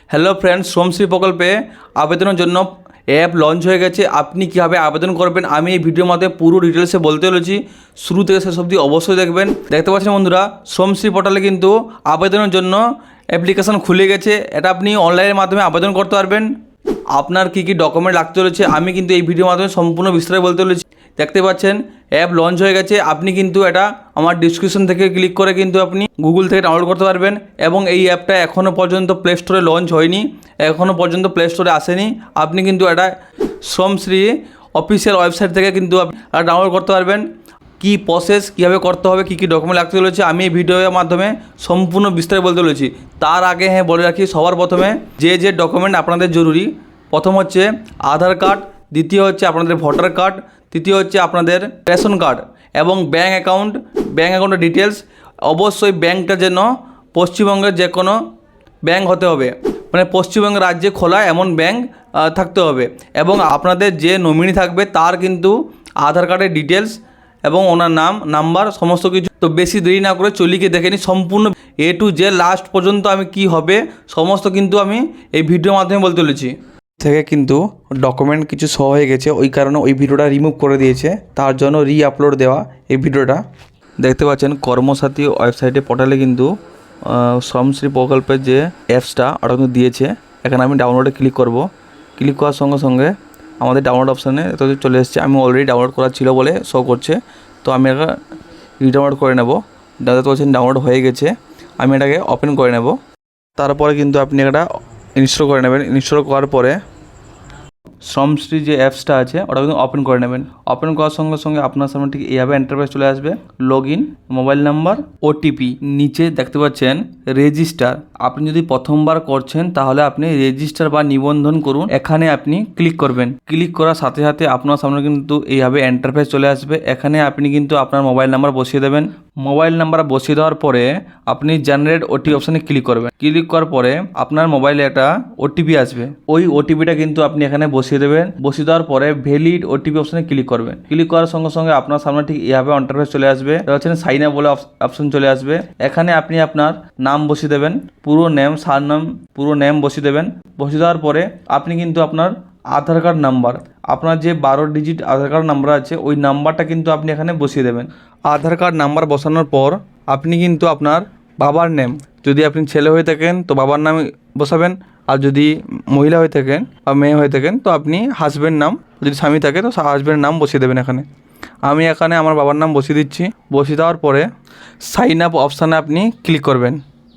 Hello friends, Shramashree প্রকল্পে আবেদনের জন্য অ্যাপ লঞ্চ হয়ে গেছে। আপনি কীভাবে আবেদন করবেন আমি এই ভিডিওর মাধ্যমে পুরো ডিটেলসে বলতে চলেছি। শুরু থেকে শেষ অবধি অবশ্যই দেখবেন। দেখতে পাচ্ছেন বন্ধুরা, শ্রমশ্রী পোর্টালে কিন্তু আবেদনের জন্য অ্যাপ্লিকেশান খুলে গেছে। এটা আপনি অনলাইনের মাধ্যমে আবেদন করতে পারবেন। আপনার কী কী ডকুমেন্ট লাগতে চলেছে আমি কিন্তু এই ভিডিওর মাধ্যমে সম্পূর্ণ বিস্তারে বলতে চলেছি। দেখতে পাচ্ছেন অ্যাপ লঞ্চ হয়ে গেছে। আপনি কিন্তু এটা আমার ডিসক্রিপশন থেকে ক্লিক করে কিন্তু আপনি গুগল থেকে ডাউনলোড করতে পারবেন। এবং এই অ্যাপটা এখনও পর্যন্ত প্লে স্টোরে লঞ্চ হয়নি, এখনও পর্যন্ত প্লে স্টোরে আসেনি। আপনি কিন্তু এটা শ্রমশ্রী অফিসিয়াল ওয়েবসাইট থেকে কিন্তু ডাউনলোড করতে পারবেন। কী প্রসেস কীভাবে করতে হবে, কী কী ডকুমেন্ট লাগতে চলেছে আমি এই ভিডিওর মাধ্যমে সম্পূর্ণ বিস্তারে বলতে চলেছি। তার আগে বলে রাখি, সবার প্রথমে যে ডকুমেন্ট আপনাদের জরুরি, প্রথম হচ্ছে আধার কার্ড, দ্বিতীয় হচ্ছে আপনাদের ভোটার কার্ড, তৃতীয় হচ্ছে আপনাদের রেশন কার্ড এবং ব্যাঙ্ক অ্যাকাউন্টের ডিটেলস। অবশ্যই ব্যাঙ্কটা যেন পশ্চিমবঙ্গের যে কোনো ব্যাঙ্ক হতে হবে, মানে পশ্চিমবঙ্গ রাজ্যে খোলা এমন ব্যাঙ্ক থাকতে হবে। এবং আপনাদের যে নমিনি থাকবে তার কিন্তু আধার কার্ডের ডিটেলস এবং ওনার নাম, নাম্বার, সমস্ত কিছু। তো বেশি দেরি না করে চলিকে দেখে নিই সম্পূর্ণ A to Z লাস্ট পর্যন্ত আমি কি হবে সমস্ত কিন্তু আমি এই ভিডিওর মাধ্যমে বলতে চলেছি। থেকে কিন্তু ডকুমেন্ট কিছু শো হয়ে গেছে, ওই কারণে ওই ভিডিওটা রিমুভ করে দিয়েছে, তার জন্য আপলোড দেওয়া এই ভিডিওটা। দেখতে পাচ্ছেন কর্মসাথী ওয়েবসাইটে পোর্টালে কিন্তু শ্রমশ্রী প্রকল্পের যে অ্যাপসটা ওটা কিন্তু দিয়েছে। এখানে আমি ডাউনলোডে ক্লিক করব। ক্লিক করার সঙ্গে সঙ্গে আমাদের ডাউনলোড অপশানে চলে এসেছে। আমি অলরেডি ডাউনলোড করা ছিল বলে শো করছে, তো আমি এটা রিডাউনলোড করে নেব। দেখতে পাচ্ছেন ডাউনলোড হয়ে গেছে, আমি এটাকে ওপেন করে নেব। তারপরে কিন্তু আপনি এটা ইনস্টল করে নেবেন। ইনস্টল করার পরে শ্রমশ্রী যে অ্যাপসটা আছে ওটা কিন্তু ওপেন করে নেবেন। ওপেন করার সঙ্গে সঙ্গে আপনার সামনে ঠিক এইভাবে ইন্টারফেস চলে আসবে। Log in, mobile number, OTP. নিচে দেখতে পাচ্ছেন রেজিস্টার। আপনি যদি প্রথমবার করছেন তাহলে আপনি রেজিস্টার বা নিবন্ধন করুন, এখানে আপনি ক্লিক করবেন। ক্লিক করার সাথে সাথে আপনার সামনে কিন্তু এইভাবে ইন্টারফেস চলে আসবে। এখানে আপনি কিন্তু আপনার মোবাইল নাম্বার বসিয়ে দেবেন। মোবাইল নাম্বার বসিয়ে দেওয়ার পরে আপনি জেনারেট ওটিপি অপশানে ক্লিক করবেন। ক্লিক করার পরে আপনার মোবাইলে একটা ওটিপি আসবে, ওই ওটিপিটা কিন্তু আপনি এখানে বসিয়ে দেবেন। বসিয়ে দেওয়ার পরে ভ্যালিড ওটিপি অপশানে ক্লিক করবেন। ক্লিক করার সঙ্গে সঙ্গে আপনার সামনে ঠিক এইভাবে ইন্টারফেস চলে আসবে। হচ্ছে সাইন আপ বলে অপশন চলে আসবে। এখানে আপনি আপনার নাম বসিয়ে দেবেন, পুরো নেম, সারনাম, পুরো নেম বসিয়ে দেবেন। বসিয়ে দেওয়ার পরে আপনি কিন্তু আপনার আধার কার্ড নাম্বার, আপনার যে 12 ডিজিট আধার কার্ড নাম্বার আছে ওই নাম্বারটা কিন্তু আপনি এখানে বসিয়ে দেবেন। আধার কার্ড নাম্বার বসানোর পর আপনি কিন্তু আপনার বাবার নেম, যদি আপনি ছেলে হয়ে থাকেন তো বাবার নাম বসাবেন, আর যদি মহিলা হয়ে থাকেন বা মেয়ে হয়ে থাকেন তো আপনি হাজব্যান্ড নাম, যদি স্বামী থাকে তো হাজব্যান্ড নাম বসিয়ে দেবেন এখানে। আমি এখানে আমার বাবার নাম বসিয়ে দিচ্ছি। বসিয়ে দেওয়ার পরে সাইন আপ অপশানে আপনি ক্লিক করবেন।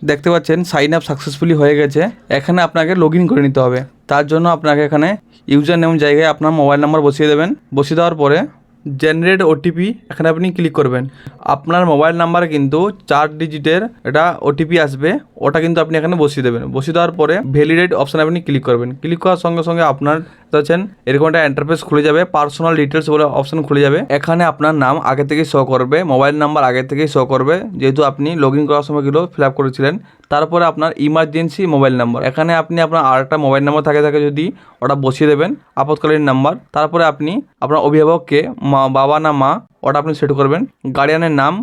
দেখতে পাচ্ছেন সাইন আপ সাকসেসফুলি হয়ে গেছে। এখানে আপনাকে লগ ইন করে নিতে হবে। তার জন্য আপনাকে এখানে ইউজার নেম জায়গায় আপনার মোবাইল নাম্বার বসিয়ে দেবেন। বসিয়ে দেওয়ার পরে জেনারেট ওটিপি এখানে আপনি ক্লিক করবেন। আপনার মোবাইল নাম্বারে কিন্তু 4 ডিজিটের এটা ওটিপি আসবে, ওটা কিন্তু আপনি এখানে বসিয়ে দেবেন। বসিয়ে দেওয়ার পরে ভ্যালিডেট অপশানে আপনি ক্লিক করবেন। ক্লিক করার সঙ্গে সঙ্গে আপনার দেখছেন এরকম একটা ইন্টারফেস খুলে যাবে, পার্সোনাল ডিটেলস বলে অপশান খুলে যাবে। এখানে আপনার নাম আগে থেকেই শো করবে, মোবাইল নাম্বার আগে থেকেই শো করবে, যেহেতু আপনি লগ ইন করার সময় ফিল আপ করেছিলেন। তারপরে আপনার ইমার্জেন্সি মোবাইল নাম্বার, এখানে আপনি আপনার আরেকটা মোবাইল নাম্বার থাকে যদি ওটা বসিয়ে দেবেন, আপৎকালীন নাম্বার। তারপরে আপনি আপনার অভিভাবককে বাবা না মা ওটা আপনি সেট করবেন। গার্ডিয়ানের নাম,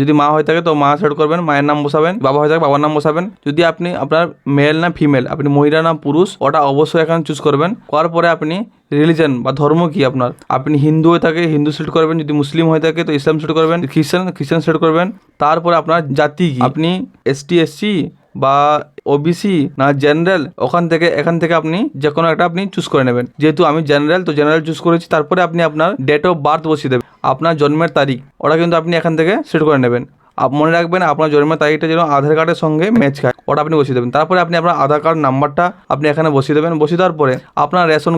যদি মা হয়ে থাকে তো মা সেট করবেন, মায়ের নাম বসাবেন। বাবা হয়ে থাকে বাবার নাম বসাবেন। যদি আপনি আপনার মেল না ফিমেল, আপনি মহিলা না পুরুষ, ওটা অবশ্যই এখানে চুজ করবেন। করার পরে আপনি রিলিজন বা ধর্ম কি আপনার, আপনি হিন্দু হয়ে থাকে হিন্দু সেট করবেন, যদি মুসলিম হয়ে থাকে তো ইসলাম সেট করবেন, খ্রিস্টান সেট করবেন। তারপরে আপনার জাতি কি, আপনি এসটি এসসি বা ওবিসি না জেনারেল, এখান থেকে আপনি যে কোনো একটা আপনি চুজ করে নেবেন। যেহেতু আমি জেনারেল তো জেনারেল চুজ করেছি। তারপরে আপনি আপনার ডেট অফ বার্থ বসিয়ে দেবেন, আপনার জন্মের তারিখ, ওটা কিন্তু আপনি এখান থেকে সেট করে নেবেন। মনে রাখবেন আপনার জন্মের তারিখটা যেন আধার কার্ডের সঙ্গে ম্যাচ খায়, ওটা আপনি বসিয়ে দেবেন। তারপরে আপনি আপনার আধার কার্ড নাম্বারটা আপনি এখানে বসিয়ে দেবেন। বসিয়ে দেওয়ার পরে আপনার রেশন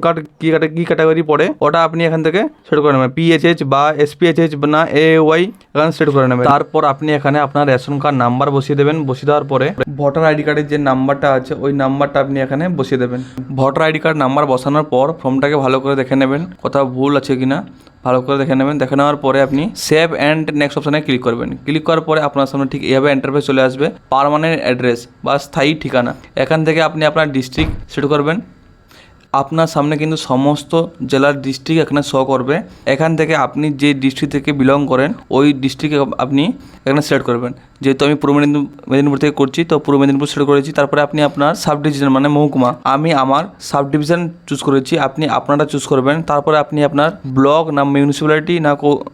কার্ড কী ক্যাটাগরি পড়ে ওটা আপনি এখান থেকে সেট করে নেবেন। PHH বা SPHH না AY এখানে সেট করে নেবেন। তারপর আপনি এখানে আপনার রেশন কার্ড নাম্বার বসিয়ে দেবেন। বসিয়ে দেওয়ার পরে ভোটার আইডি কার্ডের যে নাম্বারটা আছে ওই নাম্বারটা আপনি এখানে বসিয়ে দেবেন। ভোটার আইডি কার্ড নাম্বার বসানোর পর ফর্মটাকে ভালো করে দেখে নেবেন, কোথাও ভুল আছে কিনা ভালো করে দেখে নেবেন। দেখে নেওয়ার পরে আপনি সেভ অ্যান্ড নেক্সট অপশানে ক্লিক করবেন। ক্লিক করার পরে আপনার সামনে ঠিক এইভাবে ইন্টারফেস চলে আসবে। পার্মানেন্ট অ্যাড্রেস বা স্থায়ী ঠিকানা, এখান থেকে আপনি আপনার ডিস্ট্রিক্ট সেট করবেন। আপনার সামনে কিন্তু সমস্ত জেলার ডিস্ট্রিক্ট এখানে শো করবে। এখান থেকে আপনি যে ডিস্ট্রিক্ট থেকে বিলং করেন ওই ডিস্ট্রিক্টে আপনি এখানে সিলেক্ট করবেন। যেহেতু আমি পূর্ব মেদিনীপুর থেকে করছি, তো পূর্ব মেদিনীপুর সিলেক্ট করেছি। তারপরে আপনি আপনার সাব ডিভিশন মানে মহকুমা, আমি আমার সাব ডিভিশন চুজ করেছি, আপনি আপনারা চুজ করবেন। তারপরে আপনি আপনার ব্লক না মিউনিসিপ্যালিটি না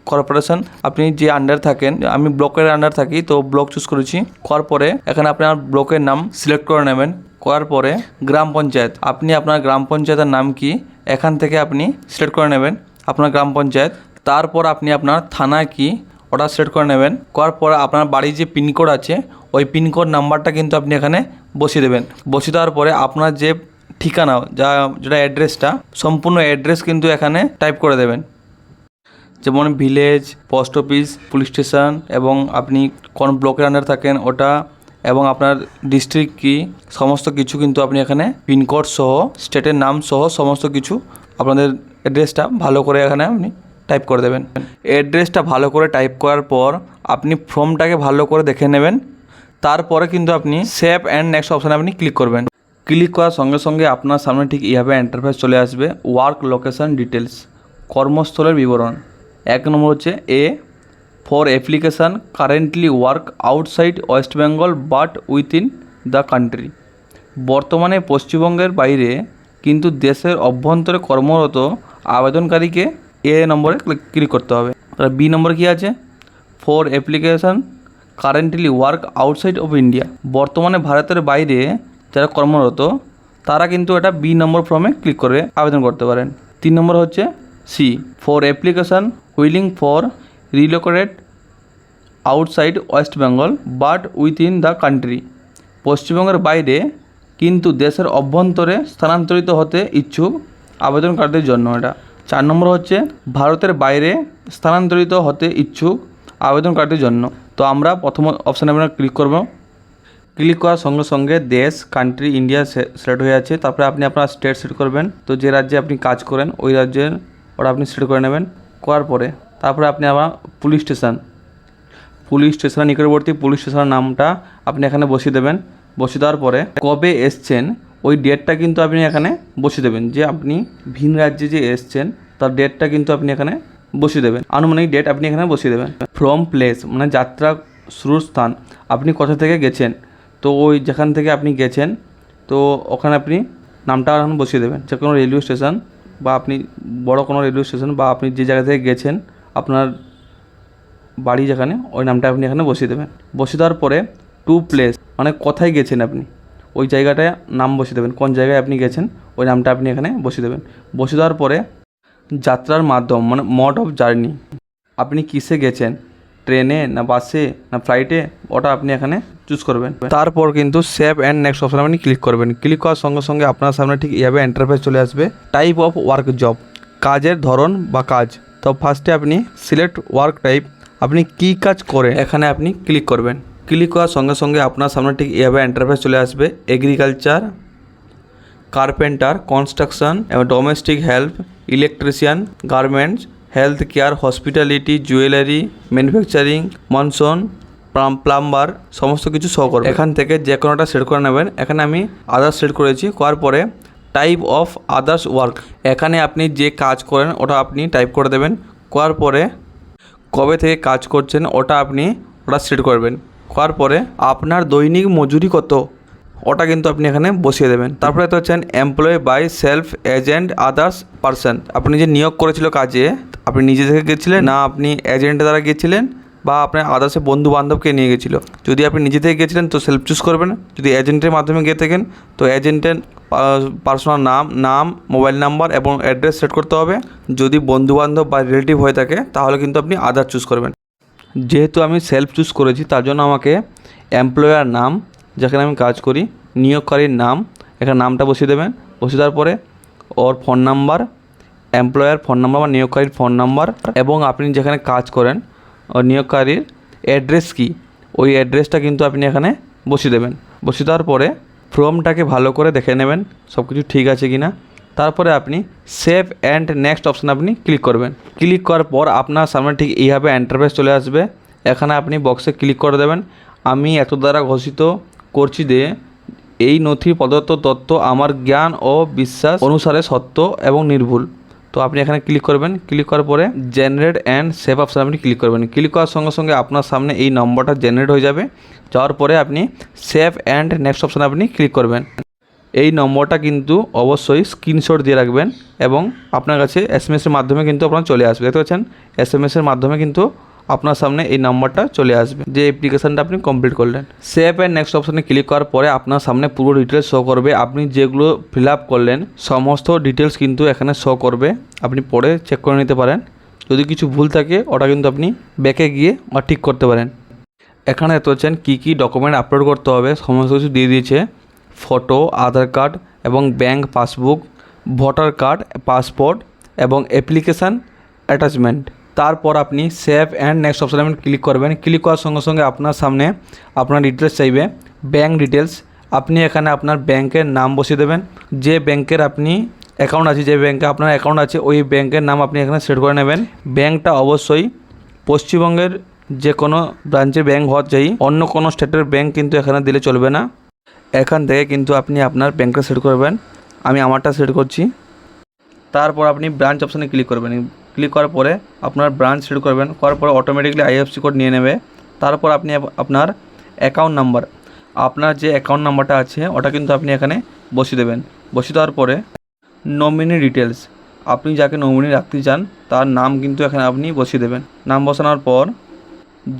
কর্পোরেশন আপনি যে আন্ডার থাকেন, আমি ব্লকের আন্ডার থাকি তো ব্লক চুজ করেছি। করার পরে এখানে আপনার ব্লকের নাম সিলেক্ট করে নেবেন। করার পরে গ্রাম পঞ্চায়েত, আপনি আপনার গ্রাম পঞ্চায়েতের নাম কি এখান থেকে আপনি সিলেক্ট করে নেবেন আপনার গ্রাম পঞ্চায়েত। তারপর আপনি আপনার থানা কি ওটা সিলেক্ট করে নেবেন। করার পরে আপনার বাড়ির যে পিনকোড আছে ওই পিনকোড নাম্বারটা কিন্তু আপনি এখানে বসিয়ে দেবেন। বসিয়ে দেওয়ার পরে আপনার যে ঠিকানা যেটা অ্যাড্রেসটা সম্পূর্ণ অ্যাড্রেস কিন্তু এখানে টাইপ করে দেবেন, যেমন village, post office, police station এবং আপনি কোন ব্লকের আন্ডার থাকেন ওটা এবং আপনার ডিস্ট্রিক্ট কি সমস্ত কিছু কিন্তু আপনি এখানে পিনকোড সহ স্টেটের নাম সহ সমস্ত কিছু আপনাদের অ্যাড্রেসটা ভালো করে এখানে আপনি টাইপ করে দেবেন। অ্যাড্রেসটা ভালো করে টাইপ করার পর আপনি ফর্মটাকে ভালো করে দেখে নেবেন। তারপরে কিন্তু আপনি সেভ অ্যান্ড নেক্সট অপশানে আপনি ক্লিক করবেন। ক্লিক করার সঙ্গে সঙ্গে আপনার সামনে ঠিক এইভাবে ইন্টারফেস চলে আসবে। ওয়ার্ক লোকেশন ডিটেলস, কর্মস্থলের বিবরণ। 1 নম্বর হচ্ছে A for application currently work outside West Bengal but within the country. বর্তমানে পশ্চিমবঙ্গের বাইরে কিন্তু দেশের অভ্যন্তরে কর্মরত আবেদনকারীকে এ নম্বরে ক্লিক করতে হবে। তাহলে বি নম্বরে কী আছে? For application currently work outside of India. বর্তমানে ভারতের বাইরে যারা কর্মরত তারা কিন্তু এটা বি নম্বর ফর্মে ক্লিক করে আবেদন করতে পারেন। 3 নম্বর হচ্ছে C for application willing for relocated outside West Bengal but within the country. পশ্চিমবঙ্গের বাইরে কিন্তু দেশের অভ্যন্তরে স্থানান্তরিত হতে ইচ্ছুক আবেদনকারীদের জন্য এটা। 4 নম্বর হচ্ছে ভারতের বাইরে স্থানান্তরিত হতে ইচ্ছুক আবেদনকারীদের জন্য। তো আমরা প্রথম অপশানে আমরা ক্লিক করব। ক্লিক করার সঙ্গে সঙ্গে দেশ কান্ট্রি ইন্ডিয়া সিলেক্ট হয়ে আছে। তারপরে আপনি আপনার স্টেট সিলেক্ট করবেন। তো যে রাজ্যে আপনি কাজ করেন ওই রাজ্যের ওটা আপনি সিলেক্ট করে নেবেন। করার পরে তারপরে আপনি আবার পুলিশ স্টেশনের নিকটবর্তী পুলিশ স্টেশনের নামটা আপনি এখানে বসিয়ে দেবেন। বসিয়ে দেওয়ার পরে কবে এসছেন ওই ডেটটা কিন্তু আপনি এখানে বসিয়ে দেবেন। যে আপনি ভিন রাজ্যে যে এসছেন তার ডেটটা কিন্তু আপনি এখানে বসিয়ে দেবেন। আনুমানিক ডেট আপনি এখানে বসিয়ে দেবেন। ফ্রম প্লেস মানে যাত্রা শুরুর স্থান, আপনি কোথা থেকে গেছেন তো ওই যেখান থেকে আপনি গেছেন তো ওখানে আপনি নামটা এখন বসিয়ে দেবেন। যে কোনো রেলওয়ে স্টেশন বা আপনি বড় কোনো রেলওয়ে স্টেশন বা আপনি যে জায়গা থেকে গেছেন আপনার বাড়ি যেখানে ওই নামটা আপনি এখানে বসিয়ে দেবেন। বসিয়ে দেওয়ার পরে টু প্লেস মানে কোথায় গেছেন আপনি ওই জায়গাটায় নাম বসিয়ে দেবেন। কোন জায়গায় আপনি গেছেন ওই নামটা আপনি এখানে বসিয়ে দেবেন। বসিয়ে দেওয়ার পরে যাত্রার মাধ্যম মানে মোড অফ জার্নি, আপনি কিসে গেছেন, ট্রেনে না বাসে না ফ্লাইটে, ওটা আপনি এখানে চুজ করবেন। তারপর কিন্তু সেভ অ্যান্ড নেক্সট অপশানে আপনি ক্লিক করবেন। ক্লিক করার সঙ্গে সঙ্গে আপনার সামনে ঠিক এইভাবে ইন্টারফেস চলে আসবে। টাইপ অফ ওয়ার্ক জব, কাজের ধরন বা কাজ। তো ফার্স্টে আপনি সিলেক্ট ওয়ার্ক টাইপ, আপনি কী কাজ করে এখানে আপনি ক্লিক করবেন। ক্লিক করার সঙ্গে সঙ্গে আপনার সামনে ঠিক এইভাবে ইন্টারফেস চলে আসবে। এগ্রিকালচার, কার্পেন্টার, কনস্ট্রাকশন এবং domestic help, electrician, garments, health care, hospitality, jewellery, manufacturing, monsoon, plumber সমস্ত কিছু শো করবে। এখান থেকে যে কোনোটা সেট করে নেবেন। এখানে আমি আদার্স সেট করেছি। করার পরে টাইপ অফ আদার্স ওয়ার্ক, এখানে আপনি যে কাজ করেন ওটা আপনি টাইপ করে দেবেন। করার পরে কবে থেকে কাজ করছেন ওটা সেট করবেন। করার পরে আপনার দৈনিক মজুরি কত ওটা কিন্তু আপনি এখানে বসিয়ে দেবেন। তারপরে তো হচ্ছেন employ by self agent others person, আপনি যে নিয়োগ করেছিল কাজে আপনি নিজে থেকে গেছিলেন না আপনি এজেন্টের দ্বারা গিয়েছিলেন বা আপনার আদার্সে বন্ধু বান্ধবকে নিয়ে গেছিলো। যদি আপনি নিজে থেকে গেছিলেন তো সেলফ চুজ করবেন। যদি এজেন্টের মাধ্যমে গিয়ে থাকেন তো এজেন্টের পার্সোনাল নাম, মোবাইল নাম্বার এবং অ্যাড্রেস সেট করতে হবে। যদি বন্ধুবান্ধব বা রিলেটিভ হয়ে থাকে তাহলে কিন্তু আপনি আদার চুজ করবেন। যেহেতু আমি সেলফ চুজ করেছি তার জন্য আমাকে এমপ্লয়ার নাম, যেখানে আমি কাজ করি, নিয়োগকারীর নাম, এখানে নামটা বসিয়ে দেবেন। বসিয়ে দেওয়ার পরে ওর phone number, employer phone number বা নিয়োগকারীর ফোন নাম্বার এবং আপনি যেখানে কাজ করেন ও নিয়োগকারীর অ্যাড্রেস কী ওই অ্যাড্রেসটা কিন্তু আপনি এখানে বসিয়ে দেবেন। বসিয়ে দেওয়ার পরে ফর্মটাকে ভালো করে দেখে নেবেন সব কিছু ঠিক আছে কি না। তারপরে আপনি সেভ অ্যান্ড নেক্সট অপশানে আপনি ক্লিক করবেন। ক্লিক করার পর আপনার সামনে ঠিক এইভাবে ইন্টারফেস চলে আসবে। এখানে আপনি বক্সে ক্লিক করে দেবেন। আমি এত দ্বারা ঘোষিত করছি যে এই নথির প্রদত্ত তথ্য আমার জ্ঞান ও বিশ্বাস অনুসারে সত্য এবং নির্ভুল। তো আপনি এখানে ক্লিক করবেন। ক্লিক করার পরে জেনারেট অ্যান্ড সেভ অপশান আপনি ক্লিক করবেন। ক্লিক করার সঙ্গে সঙ্গে আপনার সামনে এই নম্বরটা জেনারেট হয়ে যাবে। যাওয়ার পরে আপনি সেভ অ্যান্ড নেক্সট অপশানে আপনি ক্লিক করবেন। এই নম্বরটা কিন্তু অবশ্যই স্ক্রিনশট দিয়ে রাখবেন এবং আপনার কাছে এসএমএসের মাধ্যমে কিন্তু আপনার চলে আসবে। দেখতে পাচ্ছেন এসএমএসের মাধ্যমে কিন্তু আপনার সামনে এই নাম্বারটা চলে আসবে যে অ্যাপ্লিকেশানটা আপনি কমপ্লিট করলেন। সেভ অ্যান্ড নেক্সট অপশানে ক্লিক করার পরে আপনার সামনে পুরো ডিটেলস শো করবে। আপনি যেগুলো ফিল আপ করলেন সমস্ত ডিটেলস কিন্তু এখানে শো করবে। আপনি পরে চেক করে নিতে পারেন। যদি কিছু ভুল থাকে ওটা কিন্তু আপনি ব্যাকে গিয়ে ঠিক করতে পারেন। এখানে দেখতে পাচ্ছেন কী কী ডকুমেন্ট আপলোড করতে হবে সমস্ত কিছু দিয়ে দিয়েছে। ফটো, আধার কার্ড এবং bank passbook, voter card, passport এবং অ্যাপ্লিকেশান অ্যাটাচমেন্ট। তারপর আপনি সেভ অ্যান্ড নেক্সট অপশানে আপনি ক্লিক করবেন। ক্লিক করার সঙ্গে সঙ্গে আপনার সামনে আপনার ডিটেলস চাইবে, ব্যাঙ্ক ডিটেলস। আপনি এখানে আপনার ব্যাংকের নাম বসিয়ে দেবেন। যে ব্যাংকের আপনি অ্যাকাউন্ট আছে, যে ব্যাংকে আপনার অ্যাকাউন্ট আছে ওই ব্যাংকের নাম আপনি এখানে সেট করে নেবেন। ব্যাংকটা অবশ্যই পশ্চিমবঙ্গের যে কোনো ব্রাঞ্চের ব্যাংক হওয়া চাই, অন্য কোনো স্টেটের ব্যাংক কিন্তু এখানে দিলে চলবে না। এখান থেকে কিন্তু আপনি আপনার ব্যাংকটা সেট করবেন। আমি আমারটা সেট করছি। তারপর আপনি ব্রাঞ্চ অপশানে ক্লিক করবেন। ক্লিক করার পরে আপনার ব্রাঞ্চ সিলেক্ট করবেন। করার পরে অটোমেটিকলি আইএফএসসি কোড নিয়ে নেবে। তারপর আপনি আপনার অ্যাকাউন্ট নাম্বার, আপনার যে অ্যাকাউন্ট নাম্বারটা আছে ওটা কিন্তু আপনি এখানে বসিয়ে দেবেন। বসিয়ে দেওয়ার পরে নমিনি ডিটেলস, আপনি যাকে নমিনি রাখতে চান তার নাম কিন্তু এখানে আপনি বসিয়ে দেবেন। নাম বসানোর পর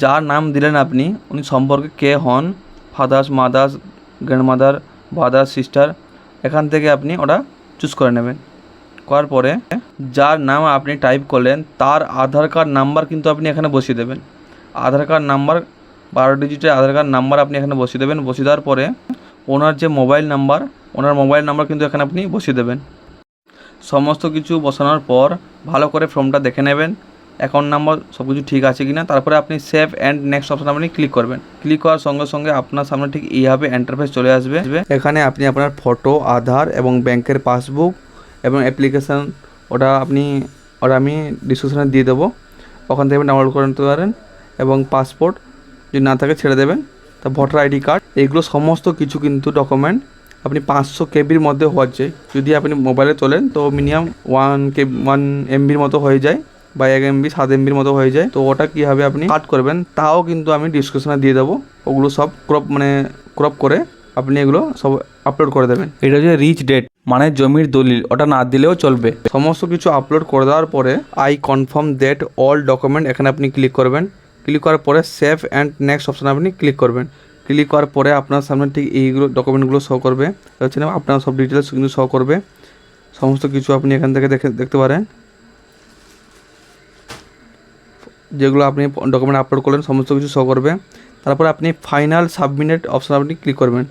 যার নাম দিলেন আপনি উনি সম্পর্কে কে হন, father's, mother's, grandmother, brother, sister, এখান থেকে আপনি ওটা চুজ করে নেবেন। করার পরে যার নাম আপনি টাইপ করলেন তার আধার কার্ড নাম্বার কিন্তু আপনি এখানে বসিয়ে দেবেন। আধার কার্ড নাম্বার 12 ডিজিটের আধার কার্ড নাম্বার আপনি এখানে বসিয়ে দেবেন। বসিয়ে দেওয়ার পরে ওনার যে মোবাইল নাম্বার, ওনার মোবাইল নাম্বার কিন্তু এখানে আপনি বসিয়ে দেবেন। সমস্ত কিছু বসানোর পর ভালো করে ফর্মটা দেখে নেবেন, অ্যাকাউন্ট নাম্বার সব কিছু ঠিক আছে কি না। তারপরে আপনি সেভ অ্যান্ড নেক্সট অপশান আপনি ক্লিক করবেন। ক্লিক করার সঙ্গে সঙ্গে আপনার সামনে ঠিক এইভাবে ইন্টারফেস চলে আসবে। এখানে আপনি আপনার ফটো, আধার এবং ব্যাংকের পাসবুক এবং অ্যাপ্লিকেশান ওটা আমি ডিসক্রিপশানে দিয়ে দেবো, ওখান থেকে ডাউনলোড করে নিতে পারেন। এবং পাসপোর্ট যদি না থাকে ছেড়ে দেবেন। তা ভোটার আইডি কার্ড, এগুলো সমস্ত কিছু কিন্তু ডকুমেন্ট আপনি 500 কেবির মধ্যে হওয়া যায়। যদি আপনি মোবাইলে তোলেন তো মিনিমাম 1 MBর মতো হয়ে যায় বা 1 MB 7 MBর মতো হয়ে যায়। তো ওটা কীভাবে আপনি কাট করবেন তাও কিন্তু আমি ডিসক্রিপশানে দিয়ে দেবো। ওগুলো সব ক্রপ করে আপনি এগুলো সব আপলোড করে দেবেন। এটা হচ্ছে রিচ ডেট, মানে জমির দলিল, ওটা না দিলেও চলবে। সমস্ত কিছু আপলোড করে দেওয়ার পরে I confirm that all document এখানে আপনি ক্লিক করবেন। ক্লিক করার পরে সেভ অ্যান্ড নেক্সট অপশানে আপনি ক্লিক করবেন। ক্লিক করার পরে আপনার সামনে ঠিক এইগুলো ডকুমেন্টগুলো শো করবে, হচ্ছে না আপনার সব ডিটেলস কিন্তু শো করবে। সমস্ত কিছু আপনি এখান থেকে দেখতে পারেন, যেগুলো আপনি ডকুমেন্ট আপলোড করলেন সমস্ত কিছু শো করবে। তারপরে আপনি ফাইনাল সাবমিট অপশান আপনি ক্লিক করবেন।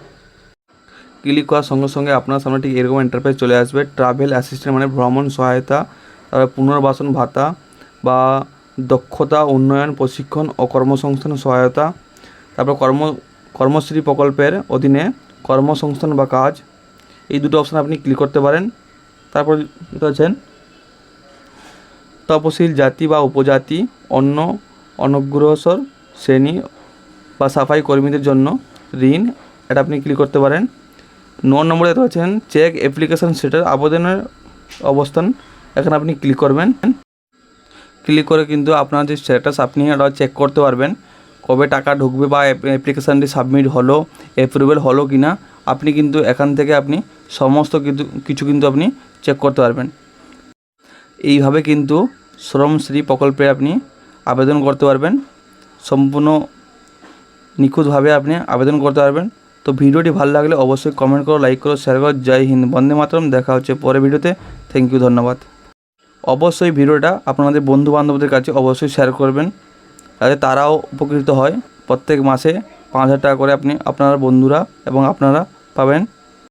ক্লিক করার সঙ্গে সঙ্গে আপনার সামনে ঠিক এরকম ইন্টারফেস চলে আসবে। ট্রাভেল অ্যাসিস্ট্যান্ট মানে ভ্রমণ সহায়তা, তারপরে পুনর্বাসন ভাতা বা দক্ষতা উন্নয়ন প্রশিক্ষণ ও কর্মসংস্থান সহায়তা, তারপর কর্মশ্রী প্রকল্পের অধীনে কর্মসংস্থান বা কাজ, এই দুটো অপশান আপনি ক্লিক করতে পারেন। তারপর হচ্ছেন তপশিল জাতি বা উপজাতি, অন্য অনগ্রসর শ্রেণী বা সাফাই কর্মীদের জন্য ঋণ, এটা আপনি ক্লিক করতে পারেন। 9 নম্বরে রয়েছেন চেক অ্যাপ্লিকেশান স্ট্যাটাস, আবেদনের অবস্থান, এখানে আপনি ক্লিক করবেন। ক্লিক করে কিন্তু আপনার যে স্ট্যাটাস আপনি এটা চেক করতে পারবেন, কবে টাকা ঢুকবে বা অ্যাপ্লিকেশানটি সাবমিট হলো, অ্যাপ্রুভেল হলো কি না, আপনি কিন্তু এখান থেকে আপনি সমস্ত কিছু কিন্তু আপনি চেক করতে পারবেন। এইভাবে কিন্তু শ্রমশ্রী প্রকল্পে আপনি আবেদন করতে পারবেন, সম্পূর্ণ নিখুঁতভাবে আপনি আবেদন করতে পারবেন। তো ভিডিওটি ভালো লাগলে অবশ্যই কমেন্ট করো, লাইক করো, শেয়ার করো। জয় হিন্দ, বন্দে মাতরম। দেখা হচ্ছে পরের ভিডিওতে। থ্যাংক ইউ, ধন্যবাদ। অবশ্যই ভিডিওটা আপনাদের বন্ধু বান্ধবদের কাছে অবশ্যই শেয়ার করবেন, যাতে তারাও উপকৃত হয়। প্রত্যেক মাসে 5,000 টাকা করে আপনার বন্ধুরা এবং আপনারা পাবেন।